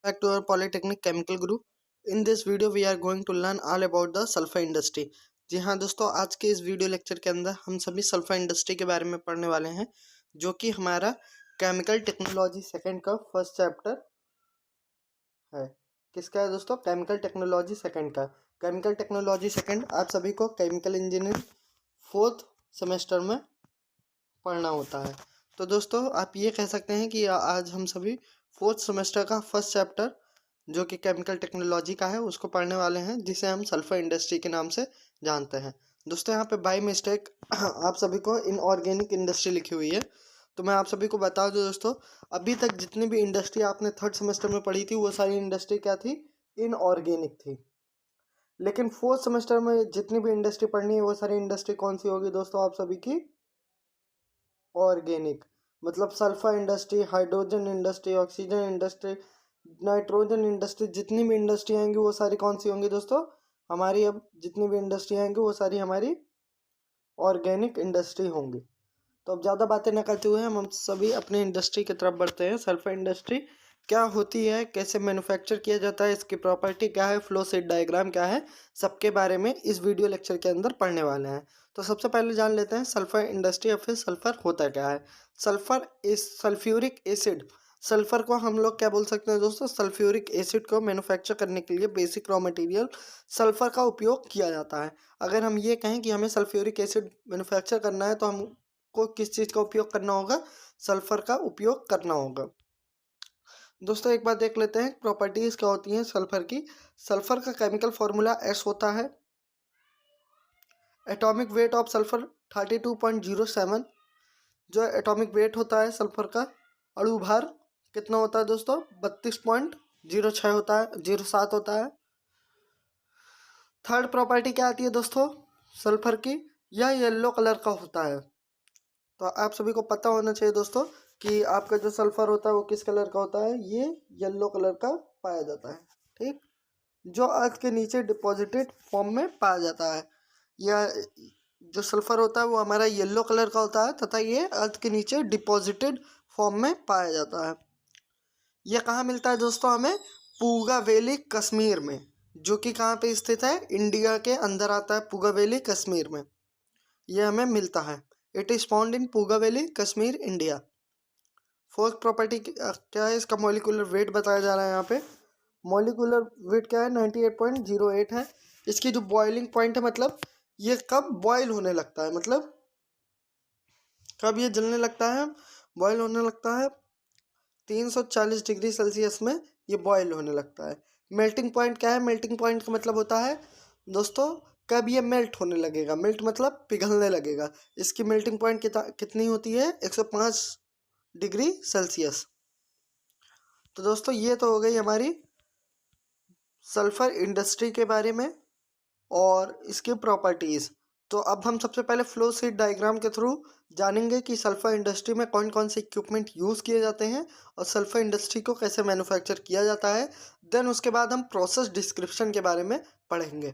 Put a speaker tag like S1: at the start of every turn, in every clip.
S1: Back to our Polytechnic Chemical Group. In this video we are going to learn all about the sulphur industry. जी हाँ दोस्तों, आज के इस video lecture के अंदर हम सभी सल्फर इंडस्ट्री के बारे में पढ़ने वाले हैं, जो कि हमारा केमिकल टेक्नोलॉजी सेकंड का फर्स्ट चैप्टर है। किसका है दोस्तों? केमिकल टेक्नोलॉजी सेकंड का। केमिकल टेक्नोलॉजी सेकंड आप सभी को केमिकल इंजीनियरिंग फोर्थ सेमेस्टर में पढ़ना होता है। तो दोस्तों आप ये कह सकते हैं कि आज हम सभी फोर्थ सेमेस्टर का फर्स्ट चैप्टर जो कि केमिकल टेक्नोलॉजी का है उसको पढ़ने वाले हैं, जिसे हम सल्फर इंडस्ट्री के नाम से जानते हैं। दोस्तों यहाँ पे बाय मिस्टेक आप सभी को इनऑर्गेनिक इंडस्ट्री लिखी हुई है, तो मैं आप सभी को बता दूं दोस्तों, अभी तक जितनी भी इंडस्ट्री आपने थर्ड सेमेस्टर में पढ़ी थी वो सारी इंडस्ट्री क्या थी? इनऑर्गेनिक थी। लेकिन फोर्थ सेमेस्टर में जितनी भी इंडस्ट्री पढ़नी है वो सारी इंडस्ट्री कौन सी होगी दोस्तों? आप सभी की ऑर्गेनिक। मतलब sulphur industry, hydrogen industry, oxygen industry, nitrogen industry, जितनी भी इंडस्ट्री आएंगी वो सारी कौन सी होंगी दोस्तों? हमारी अब जितनी भी इंडस्ट्री आएंगी वो सारी हमारी ऑर्गेनिक इंडस्ट्री होंगी। तो अब ज़्यादा बातें न करते हुए हम सभी अपने इंडस्ट्री की तरफ बढ़ते हैं। सल्फर इंडस्ट्री क्या होती है, कैसे मैन्युफैक्चर किया जाता है, इसकी प्रॉपर्टी क्या है, फ्लो शीट डायग्राम क्या है, सबके बारे में इस वीडियो लेक्चर के अंदर पढ़ने वाले हैं। तो सबसे पहले जान लेते हैं सल्फर इंडस्ट्री या फिर सल्फर होता क्या है। Sulphur is sulphuric acid. Sulphur को हम लोग क्या बोल सकते हैं दोस्तों? सल्फ्यूरिक एसिड को मैन्युफैक्चर करने के लिए बेसिक रॉ मटेरियल सल्फर का उपयोग किया जाता है। अगर हम ये कहें कि हमें सल्फ्यूरिक एसिड मैन्युफैक्चर करना है तो हम को किस चीज़ का उपयोग करना होगा? सल्फर का उपयोग करना होगा। दोस्तों एक बात देख लेते हैं प्रॉपर्टीज क्या होती हैं सल्फर की। सल्फर का केमिकल फॉर्मूला S होता है। Atomic weight of sulphur 32.07। जो एटॉमिक वेट होता है सल्फर का, अणु भार कितना होता है दोस्तों? 32.06 होता है, 07 होता है। थर्ड प्रॉपर्टी क्या आती है दोस्तों सल्फर की? यह येलो कलर का होता है। तो आप सभी को पता होना चाहिए दोस्तों कि आपका जो सल्फर होता है वो किस कलर का होता है? ये येलो कलर का पाया जाता है। ठीक, जो अर्थ के नीचे डिपॉजिटेड फॉर्म में पाया जाता है। या जो सल्फर होता है वो हमारा येलो कलर का होता है तथा ये अर्थ के नीचे डिपॉजिटेड फॉर्म में पाया जाता है। ये कहाँ मिलता है दोस्तों? हमें पूगा वैली कश्मीर में, जो कि कहाँ पे स्थित है? इंडिया के अंदर आता है पूगा वैली कश्मीर में, यह हमें मिलता है। It is found in Puga valley Kashmir, India. Fourth property क्या है? इसका मॉलिक्यूलर वेट बताया जा रहा है यहाँ पे। मॉलिक्यूलर वेट क्या है? 98.08 है। इसकी जो बॉइलिंग पॉइंट है, मतलब ये कब बॉयल होने लगता है, मतलब कब ये जलने लगता है, बॉयल होने लगता है? 340 डिग्री सेल्सियस में ये बॉयल होने लगता है। मेल्टिंग पॉइंट क्या है? मेल्टिंग पॉइंट का मतलब होता है दोस्तों कब ये मेल्ट होने लगेगा। मेल्ट मतलब पिघलने लगेगा। इसकी मेल्टिंग पॉइंट कितनी होती है? 105 डिग्री सेल्सियस। तो दोस्तों ये तो हो गई हमारी सल्फर इंडस्ट्री के बारे में और इसकी प्रॉपर्टीज़। तो अब हम सबसे पहले फ्लो शीट डायग्राम के थ्रू जानेंगे कि सल्फर इंडस्ट्री में कौन कौन से इक्विपमेंट यूज़ किए जाते हैं और सल्फर इंडस्ट्री को कैसे मैन्युफैक्चर किया जाता है। देन उसके बाद हम प्रोसेस डिस्क्रिप्शन के बारे में पढ़ेंगे।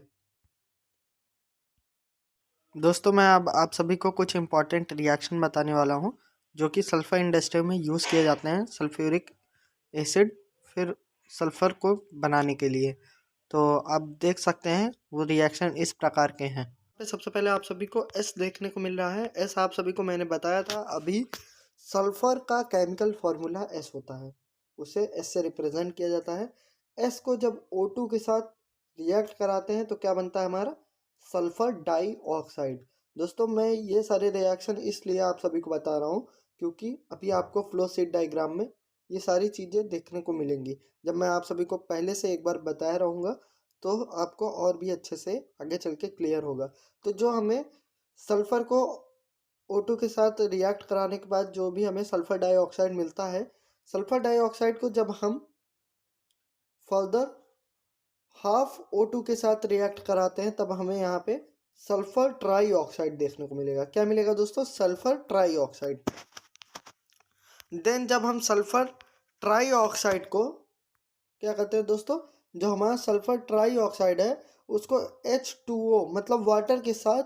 S1: दोस्तों मैं अब आप सभी को कुछ इंपॉर्टेंट रिएक्शन बताने वाला हूँ जो कि सल्फर इंडस्ट्री में यूज़ किए जाते हैं सल्फ्यूरिक एसिड फिर सल्फर को बनाने के लिए। तो आप देख सकते हैं वो रिएक्शन इस प्रकार के हैं। सबसे पहले आप सभी को S देखने को मिल रहा है। S आप सभी को मैंने बताया था अभी, सल्फर का केमिकल फॉर्मूला S होता है, उसे S से रिप्रेजेंट किया जाता है। S को जब O2 के साथ रिएक्ट कराते हैं तो क्या बनता है हमारा? Sulphur dioxide. दोस्तों मैं ये सारे रिएक्शन इसलिए आप सभी को बता रहा हूँ क्योंकि अभी आपको फ्लो शीट डायग्राम में ये सारी चीज़ें देखने को मिलेंगी। जब मैं आप सभी को पहले से एक बार बताया रहूँगा तो आपको और भी अच्छे से आगे चल के क्लियर होगा। तो जो हमें सल्फ़र को O2 के साथ रिएक्ट कराने के बाद जो भी हमें सल्फ़र डाइऑक्साइड मिलता है, सल्फ़र डाइऑक्साइड को जब हम फर्दर हाफ O2 के साथ रिएक्ट कराते हैं तब हमें यहाँ पे सल्फ़र ट्राईऑक्साइड देखने को मिलेगा। क्या मिलेगा दोस्तों? Sulphur trioxide. देन जब हम सल्फ़र ट्राईऑक्साइड को क्या करते हैं दोस्तों, जो हमारा सल्फ़र ट्राईऑक्साइड है उसको H2O मतलब वाटर के साथ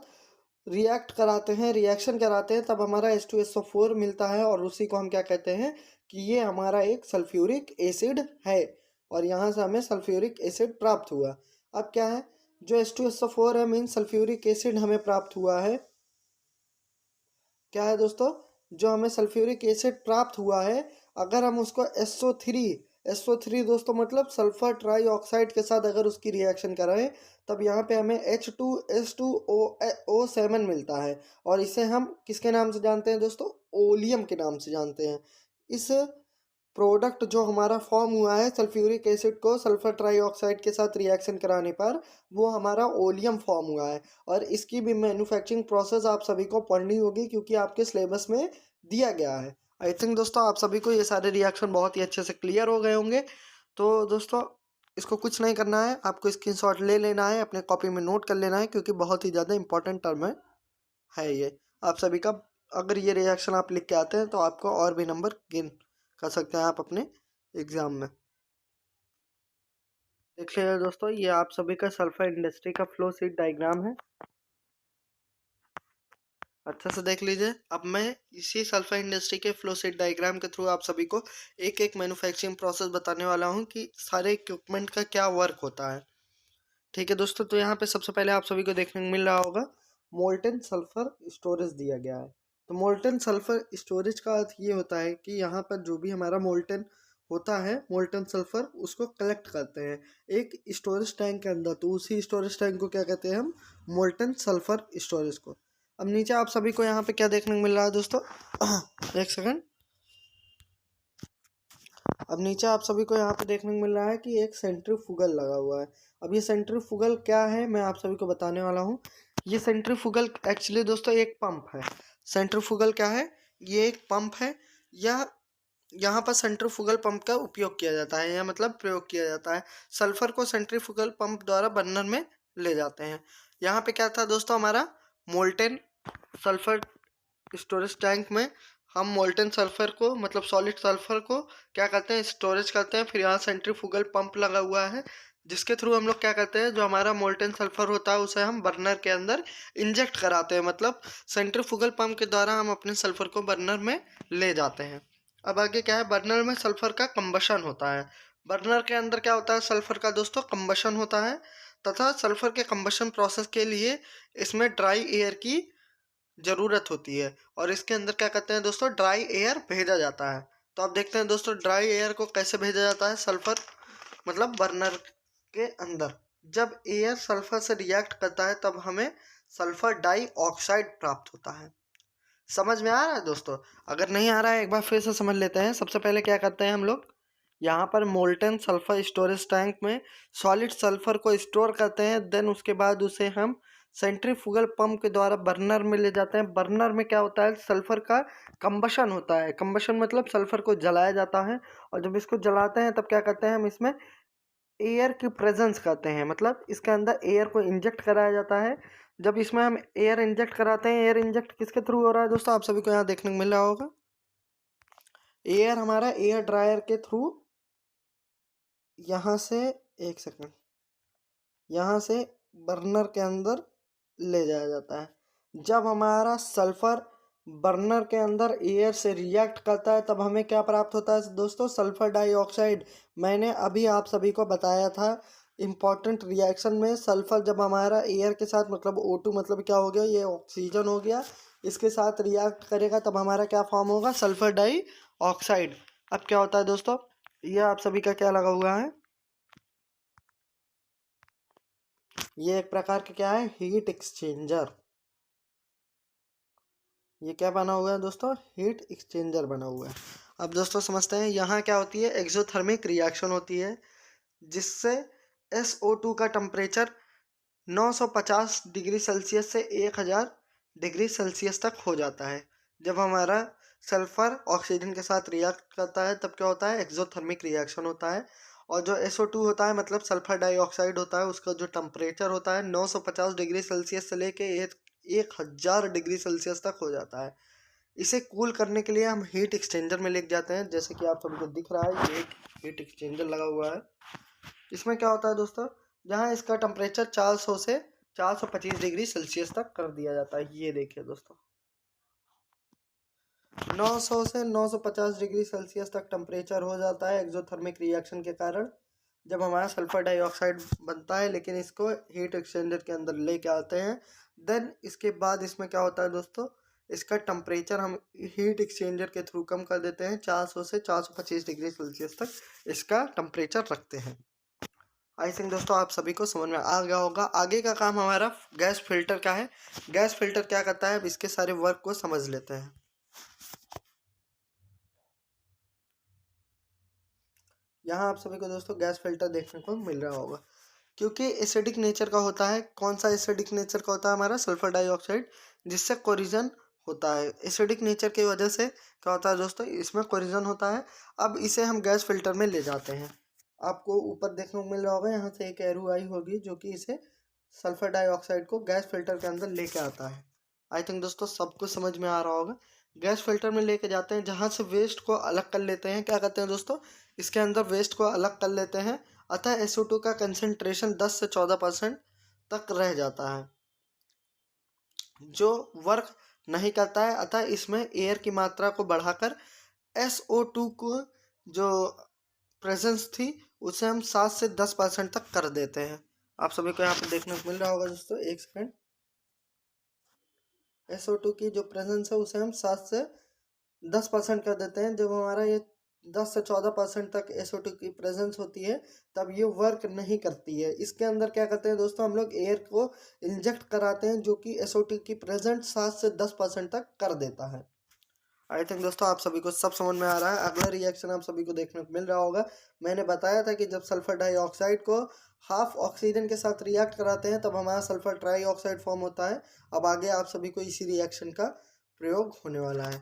S1: रिएक्ट कराते हैं, रिएक्शन कराते हैं, तब हमारा H2SO4 मिलता है और उसी को हम क्या कहते हैं कि ये हमारा एक सल्फ्यूरिक एसिड है। और यहाँ से हमें सल्फ्यूरिक एसिड प्राप्त हुआ। अब क्या है, जो H2SO4 है मीन सल्फ्यूरिक एसिड हमें प्राप्त हुआ है। क्या है दोस्तों, जो हमें सल्फ्यूरिक एसिड प्राप्त हुआ है, अगर हम उसको SO3 दोस्तों मतलब सल्फर ट्राई ऑक्साइड के साथ अगर उसकी रिएक्शन कराएं, तब यहाँ पे हमें H2S2O7 मिलता है। और इसे हम किसके नाम से जानते हैं दोस्तों, ओलियम के नाम से जानते हैं। इस प्रोडक्ट जो हमारा फॉर्म हुआ है सल्फ्यूरिक एसिड को सल्फर ट्राईऑक्साइड के साथ रिएक्शन कराने पर, वो हमारा ओलियम फॉर्म हुआ है। और इसकी भी मैन्युफैक्चरिंग प्रोसेस आप सभी को पढ़नी होगी क्योंकि आपके सिलेबस में दिया गया है। आई थिंक दोस्तों आप सभी को ये सारे रिएक्शन बहुत ही अच्छे से क्लियर हो गए होंगे। तो दोस्तों इसको कुछ नहीं करना है, आपको स्क्रीनशॉट ले लेना है, अपने कॉपी में नोट कर लेना है क्योंकि बहुत ही ज़्यादा इंपॉर्टेंट टर्म है ये आप सभी का। अगर ये रिएक्शन आप लिख के आते हैं तो आपको और भी नंबर गेन कर सकते हैं आप अपने एग्जाम में। देख लीजिए दोस्तों, ये आप सभी का सल्फर इंडस्ट्री का फ्लो शीट डायग्राम है, अच्छे से देख लीजिए। अब मैं इसी सल्फर इंडस्ट्री के फ्लो शीट डायग्राम के थ्रू आप सभी को एक एक मैन्युफैक्चरिंग प्रोसेस बताने वाला हूँ कि सारे इक्विपमेंट का क्या वर्क होता है। ठीक है दोस्तों, तो यहाँ पे सबसे पहले आप सभी को देखने को मिल रहा होगा मोल्टेन सल्फर स्टोरेज दिया गया है। तो मोल्टेन सल्फर स्टोरेज का अर्थ ये होता है कि यहाँ पर जो भी हमारा मोल्टेन होता है, मोल्टेन सल्फर, उसको कलेक्ट करते हैं एक स्टोरेज टैंक के अंदर। तो उसी स्टोरेज टैंक को क्या कहते हैं हम, मोल्टेन सल्फर स्टोरेज को। अब नीचे आप सभी को यहाँ पे क्या देखने को मिल रहा है दोस्तों, एक सेकंड। अब नीचे आप सभी को यहाँ पे देखने को मिल रहा है कि एक सेंट्रीफ्यूगल लगा हुआ है। अब ये सेंट्रीफ्यूगल क्या है मैं आप सभी को बताने वाला हूँ। ये सेंट्रीफ्यूगल एक्चुअली दोस्तों एक पंप है। सेंट्रीफ्यूगल क्या है, ये एक पंप है। या यहाँ पर सेंट्रीफ्यूगल पंप का उपयोग किया जाता है, या मतलब प्रयोग किया जाता है। सल्फर को सेंट्रीफ्यूगल पंप द्वारा बर्नर में ले जाते हैं। यहाँ पे क्या था दोस्तों, हमारा मोल्टेन सल्फर स्टोरेज टैंक में हम मोल्टेन सल्फर को मतलब सॉलिड सल्फर को क्या करते हैं, स्टोरेज करते हैं। फिर यहाँ सेंट्रीफ्यूगल पंप लगा हुआ है जिसके थ्रू हम लोग क्या करते हैं, जो हमारा मोल्टेन सल्फर होता है उसे हम बर्नर के अंदर इंजेक्ट कराते हैं। मतलब सेंट्रीफ्यूगल पंप के द्वारा हम अपने सल्फर को बर्नर में ले जाते हैं। अब आगे क्या है, बर्नर में सल्फर का कंबशन होता है। बर्नर के अंदर क्या होता है, सल्फर का दोस्तों कंबशन होता है, तथा सल्फर के कंबशन प्रोसेस के लिए इसमें ड्राई एयर की ज़रूरत होती है। और इसके अंदर क्या कहते हैं दोस्तों, ड्राई एयर भेजा जाता है। तो आप देखते हैं दोस्तों ड्राई एयर को कैसे भेजा जाता है, सल्फर मतलब बर्नर के अंदर जब एयर सल्फर से रिएक्ट करता है तब हमें सल्फर डाइऑक्साइड प्राप्त होता है। समझ में आ रहा है दोस्तों? अगर नहीं आ रहा है एक बार फिर से समझ लेते हैं। सबसे पहले क्या करते हैं हम लोग, यहाँ पर मोल्टेन सल्फर स्टोरेज टैंक में सॉलिड सल्फर को स्टोर करते हैं। देन उसके बाद उसे हम सेंट्रीफ्यूगल पंप के द्वारा बर्नर में ले जाते हैं। बर्नर में क्या होता है, सल्फर का कंबशन होता है। कंबशन मतलब सल्फर को जलाया जाता है। और जब इसको जलाते हैं तब क्या करते हैं, हम इसमें एयर की प्रेजेंस करते हैं। मतलब इसके अंदर एयर को इंजेक्ट कराया जाता है। जब इसमें हम एयर इंजेक्ट कराते हैं, एयर इंजेक्ट किसके थ्रू हो रहा है दोस्तों, आप सभी को यहाँ देखने को मिल रहा होगा। एयर हमारा एयर ड्रायर के थ्रू यहाँ से, एक सेकंड, यहाँ से बर्नर के अंदर ले जाया जाता है। जब हमारा सल्फर बर्नर के अंदर एयर से रिएक्ट करता है तब हमें क्या प्राप्त होता है दोस्तों, सल्फर डाइऑक्साइड। मैंने अभी आप सभी को बताया था इम्पॉर्टेंट रिएक्शन में, सल्फर जब हमारा एयर के साथ मतलब O2 मतलब क्या हो गया, ये ऑक्सीजन हो गया, इसके साथ रिएक्ट करेगा तब हमारा क्या फॉर्म होगा, सल्फर डाइऑक्साइड। अब क्या होता है दोस्तों, ये आप सभी का क्या लगा हुआ है, ये एक प्रकार का क्या है, हीट एक्सचेंजर। ये क्या बना हुआ है दोस्तों, हीट एक्सचेंजर बना हुआ है। अब दोस्तों समझते हैं यहाँ क्या होती है, एक्सोथर्मिक रिएक्शन होती है जिससे SO2 का टेम्परेचर 950 डिग्री सेल्सियस से 1000 डिग्री सेल्सियस तक हो जाता है। जब हमारा सल्फर ऑक्सीजन के साथ रिएक्ट करता है तब क्या होता है, एक्सोथर्मिक रिएक्शन होता है। और जो SO2 होता है मतलब सल्फर डाइऑक्साइड होता है, उसका जो टेम्परेचर होता है 950 डिग्री सेल्सियस से लेके 1000 डिग्री सेल्सियस तक हो जाता है। इसे कूल करने के लिए हम हीट एक्सचेंजर में लेके जाते हैं, जैसे कि आप सभी को दिख रहा है ये एक हीट एक्सचेंजर लगा हुआ है। इसमें क्या होता है दोस्तों, जहाँ इसका टेम्परेचर 400 से 425 डिग्री सेल्सियस तक कर दिया जाता है। ये देखिए दोस्तों 900 से 950 डिग्री सेल्सियस तक टेम्परेचर हो जाता है एक्सोथर्मिक रिएक्शन के कारण। जब हमारा सल्फर डाइऑक्साइड बनता है, लेकिन इसको हीट एक्सचेंजर के अंदर लेके आते हैं, देन इसके बाद इसमें क्या होता है दोस्तों, इसका टेम्परेचर हम हीट एक्सचेंजर के थ्रू कम कर देते हैं, 400 से 425 डिग्री सेल्सियस तक इसका टेम्परेचर रखते हैं। आई थिंक दोस्तों आप सभी को समझ में आ गया होगा। आगे का काम हमारा गैस फिल्टर का है। गैस फिल्टर क्या करता है, अब इसके सारे वर्क को समझ लेते हैं। यहाँ आप सभी को दोस्तों गैस फिल्टर देखने को मिल रहा होगा, क्योंकि एसिडिक नेचर का होता है। कौन सा एसिडिक नेचर का होता है, हमारा सल्फर डाइऑक्साइड, जिससे कोरिजन होता है। एसिडिक नेचर की वजह से क्या होता है दोस्तों, इसमें कोरिजन होता है। अब इसे हम गैस फिल्टर में ले जाते हैं। आपको ऊपर देखने को मिल रहा होगा, यहाँ से एक एरो आई होगी जो कि इसे सल्फर डाइऑक्साइड को गैस फिल्टर के अंदर लेके आता है। आई थिंक दोस्तों सब कुछ समझ में आ रहा होगा। गैस फिल्टर में लेके जाते हैं, जहाँ से वेस्ट को अलग कर लेते हैं। क्या करते हैं दोस्तों, इसके अंदर वेस्ट को अलग कर लेते हैं, अतः SO2 का कंसंट्रेशन 10 से 14% तक रह जाता है, जो वर्क नहीं करता है। अतः इसमें एयर की मात्रा को बढ़ाकर SO2 को जो प्रेजेंस थी उसे हम 7 से 10% तक कर देते हैं। आप सभी को यहाँ पे देखने को मिल रहा होगा दोस्तों, एक सेकंड। SO2 की जो प्रेजेंस है उसे हम 7 से 10% कर देते हैं। जब हमारा ये 10 से 14% तक SO2 की प्रेजेंस होती है, तब ये वर्क नहीं करती है। इसके अंदर क्या करते हैं दोस्तों, हम लोग एयर को इंजेक्ट कराते हैं, जो कि SO2 की प्रेजेंट 7 से 10% तक कर देता है। आई थिंक दोस्तों आप सभी को सब समझ में आ रहा है। अगला रिएक्शन आप सभी को देखने को मिल रहा होगा। मैंने बताया था कि जब सल्फर डाइऑक्साइड को हाफ ऑक्सीजन के साथ रिएक्ट कराते हैं, तब हमारा सल्फर ट्राइऑक्साइड फॉर्म होता है। अब आगे आप सभी को इसी रिएक्शन का प्रयोग होने वाला है।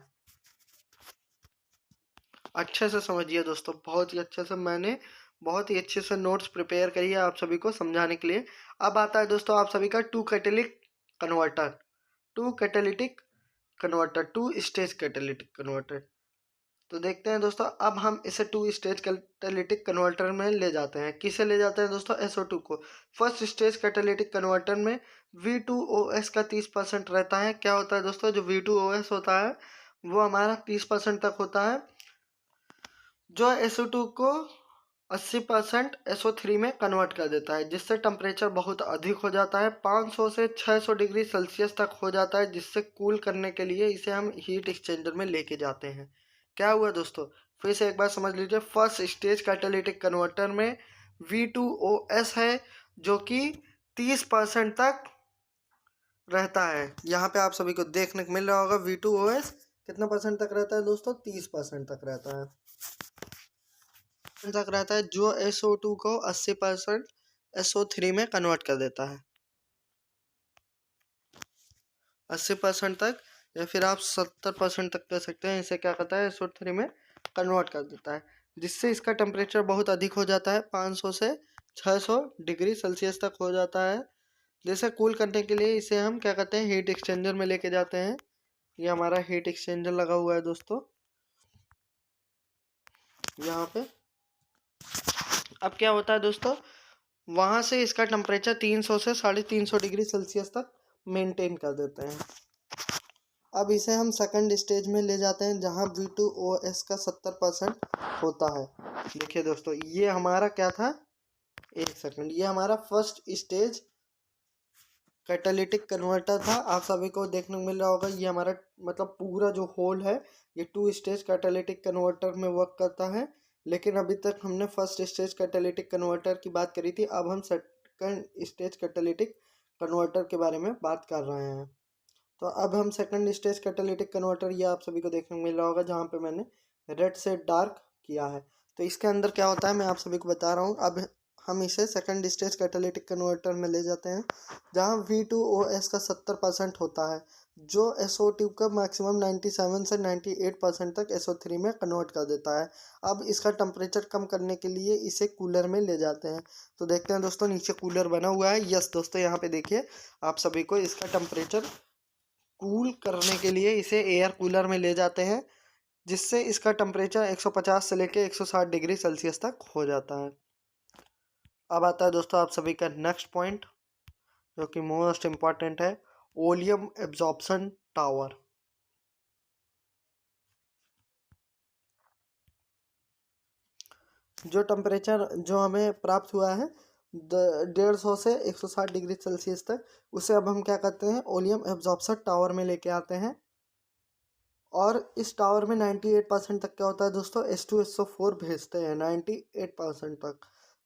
S1: अच्छे से समझिए दोस्तों, बहुत ही अच्छे से मैंने बहुत ही अच्छे से नोट्स प्रिपेयर करी है आप सभी को समझाने के लिए। अब आता है दोस्तों आप सभी का two catalytic converter, two stage catalytic converter. तो देखते हैं दोस्तों, अब हम इसे टू स्टेज कैटेलिटिक कन्वर्टर में ले जाते हैं। किसे ले जाते हैं दोस्तों, SO2 को। फर्स्ट स्टेज कैटेलिटिक कन्वर्टर में V2OS का 30% रहता है। क्या होता है दोस्तों, जो V2OS होता है वो हमारा 30% तक होता है, जो SO2 को 80% SO3 में कन्वर्ट कर देता है, जिससे टेम्परेचर बहुत अधिक हो जाता है, 500 से 600 डिग्री सेल्सियस तक हो जाता है, जिससे कूल करने के लिए इसे हम हीट एक्सचेंजर में लेके जाते हैं। क्या हुआ दोस्तों, फिर से एक बार समझ लीजिए। फर्स्ट स्टेज कैटालिटिक कन्वर्टर में V2OS है, जो कि 30% तक रहता है। यहाँ पे आप सभी को देखने को मिल रहा होगा, V2OS कितना परसेंट तक रहता है दोस्तों, 30% तक रहता है। तक रहता है, जो SO2 को 80% SO3 में कन्वर्ट कर देता है। 80% तक, या फिर आप 70% तक कह सकते हैं। इसे क्या करता है, SO3 में कन्वर्ट कर देता है, जिससे इसका टेम्परेचर बहुत अधिक हो जाता है, 500 से 600 डिग्री सेल्सियस तक हो जाता है। जैसे कूल करने के लिए इसे हम क्या करते हैं, हीट एक्सचेंजर में लेके जाते हैं। ये हमारा हीट एक्सचेंजर लगा हुआ है दोस्तों यहाँ पे। अब क्या होता है दोस्तों, वहाँ से इसका टेम्परेचर 300 से 350 डिग्री सेल्सियस तक मेंटेन कर देते हैं। अब इसे हम सेकंड स्टेज में ले जाते हैं, जहाँ V2OS का 70% होता है। देखिए दोस्तों, ये हमारा क्या था, एक सेकंड, ये हमारा फर्स्ट स्टेज कैटालिटिक कन्वर्टर था। आप सभी को देखने को मिल रहा होगा, ये हमारा मतलब पूरा जो होल है, ये टू स्टेज कैटालिटिक कन्वर्टर में वर्क करता है। लेकिन अभी तक हमने फर्स्ट स्टेज कैटालिटिक कन्वर्टर की बात करी थी, अब हम सेकंड स्टेज कैटालिटिक कन्वर्टर के बारे में बात कर रहे हैं। तो अब हम सेकंड स्टेज कैटालिटिक कन्वर्टर, ये आप सभी को देखने को मिल रहा होगा, जहाँ पे मैंने रेड से डार्क किया है। तो इसके अंदर क्या होता है, मैं आप सभी को बता रहा हूँ। अब हम इसे सेकंड स्टेज कैटालिटिक कन्वर्टर में ले जाते हैं, जहाँ V2OS का 70% होता है, जो SO2 का मैक्सिमम 97 से 98% तक SO3 में कन्वर्ट कर देता है। अब इसका टेम्परेचर कम करने के लिए इसे कूलर में ले जाते हैं। तो देखते हैं दोस्तों, नीचे कूलर बना हुआ है। यस दोस्तों, यहाँ पे देखिए आप सभी को इसका टेम्परेचर कूल करने के लिए इसे एयर कूलर में ले जाते हैं, जिससे इसका टेम्परेचर 150 से लेके 160 डिग्री सेल्सियस तक हो जाता है। अब आता है दोस्तों आप सभी का नेक्स्ट पॉइंट, जो कि मोस्ट इम्पॉर्टेंट है, वॉल्यूम एब्जॉर्प्शन टावर। जो टेम्परेचर जो हमें प्राप्त हुआ है 150 से 160 डिग्री सेल्सियस तक, उसे अब हम क्या करते हैं, ओलियम एब्जॉर्प्शन टावर में लेके आते हैं। और इस टावर में 98% तक क्या होता है दोस्तों, H2SO4 भेजते हैं 98% तक,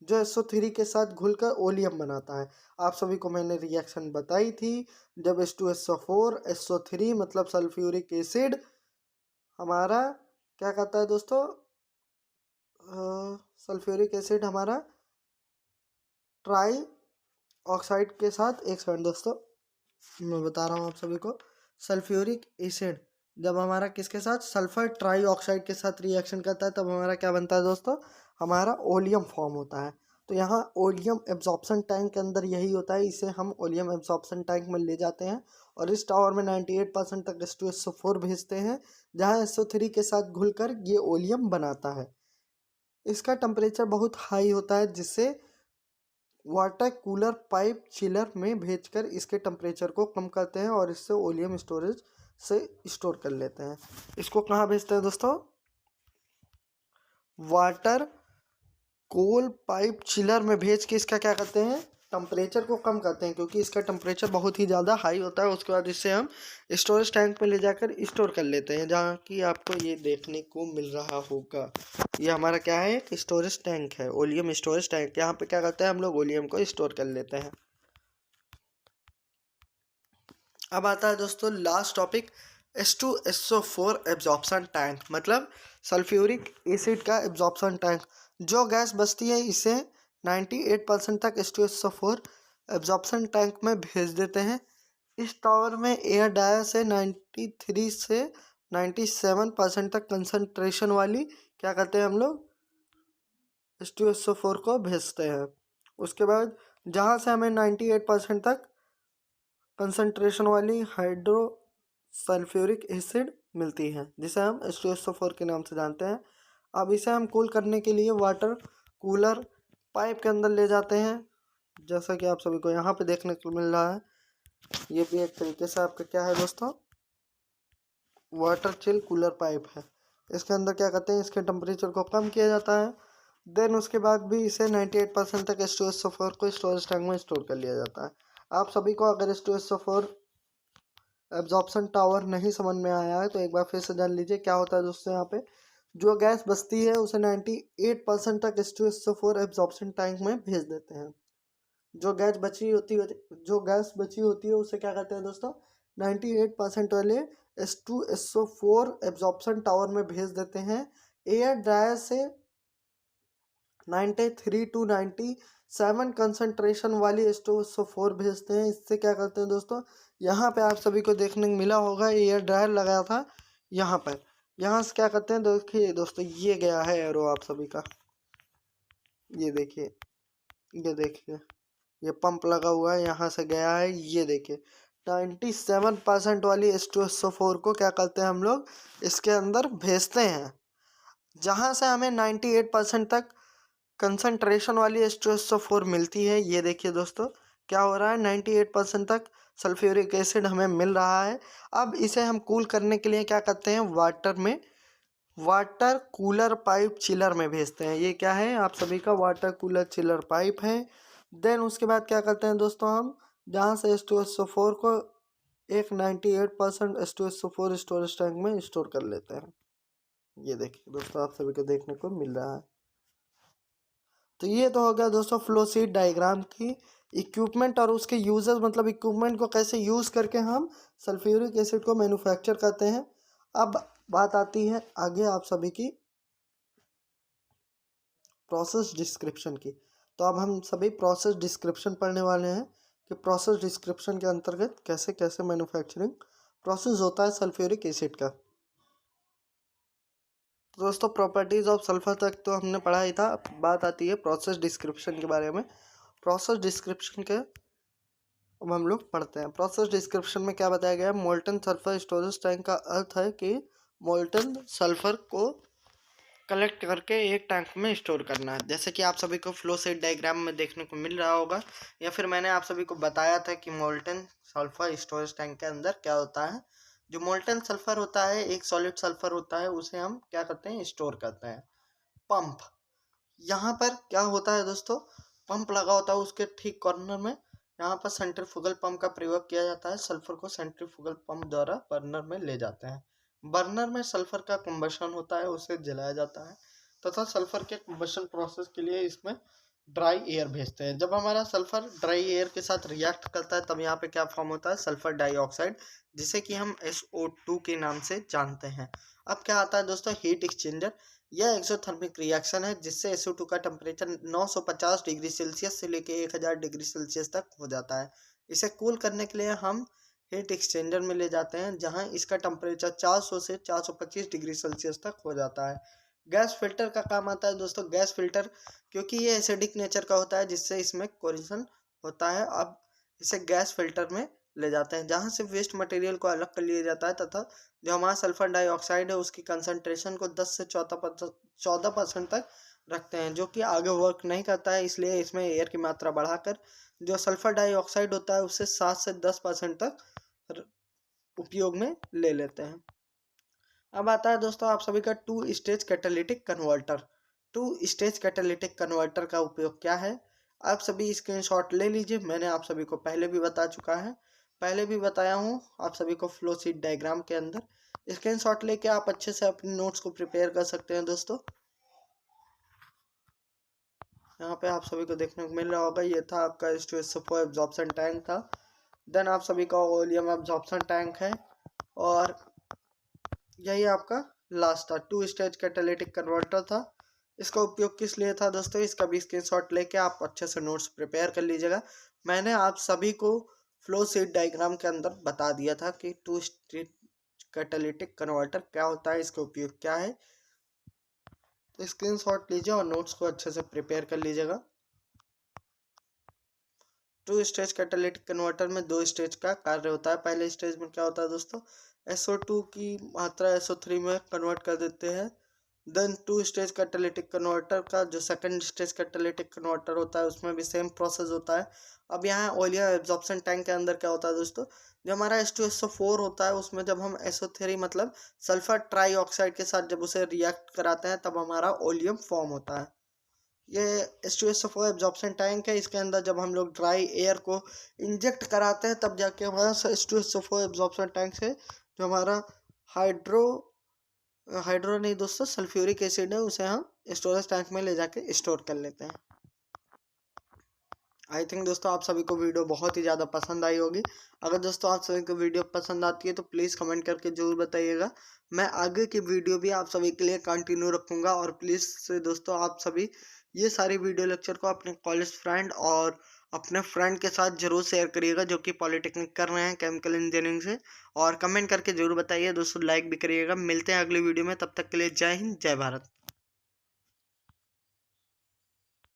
S1: जो SO3 के साथ घुलकर ओलियम बनाता है। आप सभी को मैंने रिएक्शन बताई थी, जब H2SO4 SO3 मतलब सल्फ्यूरिक एसिड हमारा क्या कहता है दोस्तों, सल्फ्यूरिक एसिड हमारा ट्राई ऑक्साइड के साथ, एक सेकंड दोस्तों मैं बता रहा हूँ आप सभी को, सल्फ्यूरिक एसिड जब हमारा किसके साथ, सल्फर ट्राई ऑक्साइड के साथ रिएक्शन करता है, तब हमारा क्या बनता है दोस्तों, हमारा ओलियम फॉर्म होता है। तो यहाँ ओलियम एब्जॉर्प्शन टैंक के अंदर यही होता है, इसे हम ओलियम एब्जॉर्प्शन टैंक में ले जाते हैं और इस टावर में 98% तक H2SO4 भेजते हैं, जहाँ SO3 के साथ घुलकर ये ओलियम बनाता है। इसका टेम्परेचर बहुत हाई होता है, जिससे वाटर कूलर पाइप चिलर में भेजकर इसके टेम्परेचर को कम करते हैं और इससे ओलियम स्टोरेज से स्टोर कर लेते हैं। इसको कहाँ भेजते हैं दोस्तों, वाटर कोल पाइप चिलर में भेज के इसका क्या करते हैं, टेम्परेचर को कम करते हैं, क्योंकि इसका टेम्परेचर बहुत ही ज़्यादा हाई होता है। उसके बाद इसे हम स्टोरेज टैंक में ले जाकर स्टोर कर लेते हैं, जहाँ कि आपको ये देखने को मिल रहा होगा। ये हमारा क्या है, एक स्टोरेज टैंक है, ओलियम स्टोरेज टैंक। यहाँ पे क्या करते हैं हम लोग, ओलियम को स्टोर कर लेते हैं। अब आता है दोस्तों last topic, H2SO4 absorption tank, मतलब सल्फ्यूरिक एसिड का एब्जॉर्प्शन टैंक। जो गैस बचती है इसे 98% तक H2SO4 एब्जॉर्प्शन टैंक में भेज देते हैं। इस टावर में एयर ड्रायर से 93 से 97% तक कंसंट्रेशन वाली क्या करते हैं हम लोग, H2SO4 को भेजते हैं। उसके बाद जहाँ से हमें 98% तक कंसंट्रेशन वाली हाइड्रो सल्फ्यूरिक एसिड मिलती है, जिसे हम H2SO4 के नाम से जानते हैं। अब इसे हम कूल करने के लिए वाटर कूलर पाइप के अंदर ले जाते हैं, जैसा कि आप सभी को यहाँ पे देखने को मिल रहा है। ये भी एक तरीके से आपका क्या है दोस्तों, वाटर चिल कूलर पाइप है। इसके अंदर क्या करते हैं, इसके टेम्परेचर को कम किया जाता है। देन उसके बाद भी इसे 98% तक H2SO4 को स्टोरेज टैंक में स्टोर कर लिया जाता है। आप सभी को अगर H2SO4 एब्जॉर्प्शन टावर नहीं समझ में आया है तो एक बार फिर से जान लीजिए क्या होता है दोस्तों। यहाँ पे जो गैस बचती है उसे 98% तक H2SO4 एब्जॉर्प्शन टैंक में भेज देते हैं। जो गैस बची होती है उसे क्या कहते हैं दोस्तों, 98% वाले H2SO4 एब्जॉर्प्शन टावर में भेज देते हैं। एयर ड्रायर से 93 to 97 कंसंट्रेशन वाली H2SO4 भेजते हैं। इससे क्या करते हैं दोस्तों, यहाँ पे आप सभी को देखने को मिला होगा एयर ड्रायर लगाया था यहाँ पर। यहाँ से क्या करते हैं, देखिए दोस्तों ये गया है एरो आप सभी का, ये देखिए, ये देखिए ये पंप लगा हुआ है, यहाँ से गया है, ये देखिए 97% वाली H2SO4 को क्या करते हैं हम लोग, इसके अंदर भेजते हैं, जहाँ से हमें 98% तक कंसंट्रेशन वाली H2SO4 मिलती है। ये देखिए दोस्तों क्या हो रहा है, 98% तक सल्फ्यूरिक एसिड हमें मिल रहा है। अब इसे हम कूल करने के लिए क्या करते हैं, वाटर कूलर पाइप चिलर में भेजते हैं। ये क्या है आप सभी का, वाटर कूलर चिलर पाइप है। देन उसके बाद क्या करते हैं दोस्तों, हम जहाँ से H2SO4 को एक 98% H2SO4 स्टोरेज टैंक में स्टोर कर लेते हैं। ये देखिए दोस्तों आप सभी को देखने को मिल रहा है। तो ये तो हो गया दोस्तों फ्लो शीट डायग्राम की इक्विपमेंट और उसके यूजेस, मतलब इक्विपमेंट को कैसे यूज़ करके हम सल्फ्यूरिक एसिड को मैन्युफैक्चर करते हैं। अब बात आती है आगे आप सभी की प्रोसेस डिस्क्रिप्शन की। तो अब हम सभी प्रोसेस डिस्क्रिप्शन पढ़ने वाले हैं कि प्रोसेस डिस्क्रिप्शन के अंतर्गत कैसे कैसे मैन्युफैक्चरिंग प्रोसेस होता है सल्फ्यूरिक एसिड का। तो दोस्तों प्रॉपर्टीज़ ऑफ सल्फर तक तो हमने पढ़ा ही था। बात आती है प्रोसेस डिस्क्रिप्शन के बारे में। प्रोसेस डिस्क्रिप्शन के अब हम लोग पढ़ते हैं। प्रोसेस डिस्क्रिप्शन में क्या बताया गया है, मोल्टन सल्फर स्टोरेज टैंक का अर्थ है कि मोल्टन सल्फर को कलेक्ट करके एक टैंक में स्टोर करना है, जैसे कि आप सभी को फ्लो शीट डायग्राम में देखने को मिल रहा होगा, या फिर मैंने आप सभी को बताया था कि मोल्टन सल्फर स्टोरेज टैंक के अंदर क्या होता है। जो मोल्टन सल्फर होता है एक सॉलिड सल्फर होता है, उसे हम क्या करते हैं, स्टोर करते हैं। पंप, यहाँ पर क्या होता है दोस्तों, पंप लगा होता है उसके ठीक कॉर्नर में, यहाँ पर सेंट्रीफ्यूगल पंप का प्रयोग किया जाता है। सल्फर को सेंट्रीफ्यूगल पंप द्वारा बर्नर में ले जाते हैं। बर्नर में सल्फर का कंबशन होता है, उसे जलाया जाता है तथा सल्फर के कंबशन प्रोसेस के लिए इसमें ड्राई एयर भेजते हैं। जब हमारा सल्फर ड्राई एयर के साथ रिएक्ट करता है तब यहाँ पे क्या फॉर्म होता है, सल्फर डाइऑक्साइड, जिसे कि हम SO2 के नाम से जानते हैं। अब क्या आता है दोस्तों, हीट एक्सचेंजर। यह एक्सोथर्मिक रिएक्शन है जिससे SO2 का टेम्परेचर 950 डिग्री सेल्सियस से लेकर 1000 डिग्री सेल्सियस तक हो जाता है। इसे कूल करने के लिए हम हीट एक्सचेंजर में ले जाते हैं जहां इसका टेम्परेचर 400 से 425 डिग्री सेल्सियस तक हो जाता है। गैस फिल्टर का काम आता है दोस्तों। गैस फिल्टर क्योंकि ये एसिडिक नेचर का होता है जिससे इसमें कोरिजन होता है। अब इसे गैस फिल्टर में ले जाते हैं जहां से वेस्ट मटेरियल को अलग कर लिया जाता है तथा जो हमारा सल्फर डाइऑक्साइड है उसकी कंसंट्रेशन को 10 से 14% तक रखते हैं, जो कि आगे वर्क नहीं करता है। इसलिए इसमें एयर की मात्रा बढ़ाकर जो सल्फर डाइऑक्साइड होता है उससे 7 से 10% तक उपयोग में ले लेते हैं। अब आता है दोस्तों आप सभी का two stage catalytic converter. Two stage catalytic converter का उपयोग क्या है, आप सभी स्क्रीनशॉट ले लीजिए। मैंने आप सभी को पहले भी बता चुका है, पहले भी बताया हूँ आप सभी को फ्लो शीट डायग्राम के अंदर। स्क्रीनशॉट लेके आप अच्छे से अपने नोट्स को प्रिपेयर कर सकते हैं दोस्तों। यहाँ पे आप सभी को देखने को मिल रहा होगा, ये था आपका H2SO4 एब्जॉर्प्शन टैंक था। देन आप सभी का ओलियम एब्जॉर्प्शन टैंक है और यही आपका लास्ट था, टू स्टेज कैटालिटिक कन्वर्टर था। इसका उपयोग किस लिए था दोस्तों, इसका भी स्क्रीनशॉट लेके आप अच्छे से नोट्स प्रिपेयर कर लीजिएगा। मैंने आप सभी को फ्लो शीट डायग्राम के अंदर बता दिया था कि टू स्टेज कैटालिटिक कन्वर्टर क्या होता है, इसका उपयोग क्या है। तो स्क्रीनशॉट लीजिए और नोट्स को अच्छे से प्रिपेयर कर लीजिएगा। टू स्टेज कैटालिटिक कन्वर्टर में 2 स्टेज का कार्य होता है। पहले स्टेज में क्या होता है दोस्तों, SO2 की मात्रा SO3 में कन्वर्ट कर देते हैं। Then two stage catalytic converter का जो सेकंड स्टेज कैटालिटिक कन्वर्टर होता है उसमें भी सेम प्रोसेस होता है। अब यहाँ ओलियम एब्जॉर्प्शन टैंक के अंदर क्या होता है दोस्तों, जो हमारा H2SO4 होता है उसमें जब हम SO3 मतलब सल्फर ट्राईऑक्साइड के साथ जब उसे रिएक्ट कराते हैं तब हमारा ओलियम फॉर्म होता है। ये H2SO4 एब्जॉर्प्शन टैंक है, इसके अंदर जब हम लोग ड्राई एयर को इंजेक्ट कराते हैं तब जाके हमारा H2SO4 एब्जॉर्प्शन टैंक से जो हमारा हाइड्रो नहीं दोस्तों सल्फ्यूरिक एसिड है उसे हम स्टोरेज टैंक में ले जाके स्टोर कर लेते हैं। आई थिंक दोस्तों आप सभी को वीडियो बहुत ही ज़्यादा पसंद आई होगी। अगर दोस्तों आप सभी को वीडियो पसंद आती है तो प्लीज़ कमेंट करके ज़रूर बताइएगा। मैं आगे की वीडियो भी आप सभी के लिए कंटिन्यू रखूँगा और प्लीज़ से दोस्तों आप सभी ये सारी वीडियो लेक्चर को अपने कॉलेज फ्रेंड और अपने फ्रेंड के साथ जरूर शेयर करिएगा जो कि पॉलिटेक्निक कर रहे हैं केमिकल इंजीनियरिंग से, और कमेंट करके जरूर बताइए दोस्तों, लाइक भी करिएगा। मिलते हैं अगली वीडियो में, तब तक के लिए जय हिंद जय भारत।